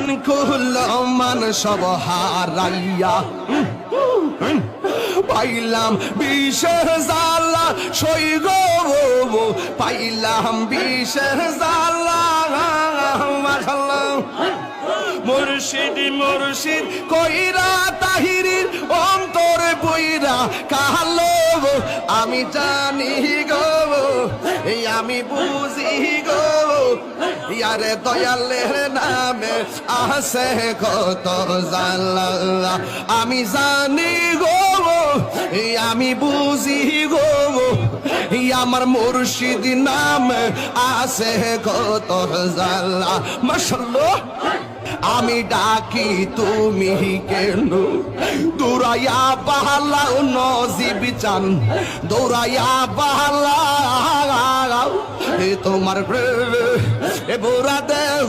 মান কুল মান সব হারাইয়া পাইলাম বিশেষ জালা সই গো পাইলাম বিশেষ জালা মাশাআল্লাহ মুর্শিদ মুর্শিদ কইরা তাহিরির অন্তরে বইরা কালো আমি জানি গো এই আমি বুঝি গো ইয়ারে দয়ালের নামে আছে কত জালা আমি জানি গো এই আমি বুঝি গো আমার মুর্শিদ নামে আছে কত জালা মাশাআল্লাহ আমি ডাকি তুমি কেন দৌড়াইয়া বাহালাও নজিব চান দৌড়াইয়া বাহালা তোমার এ বোরা দেহ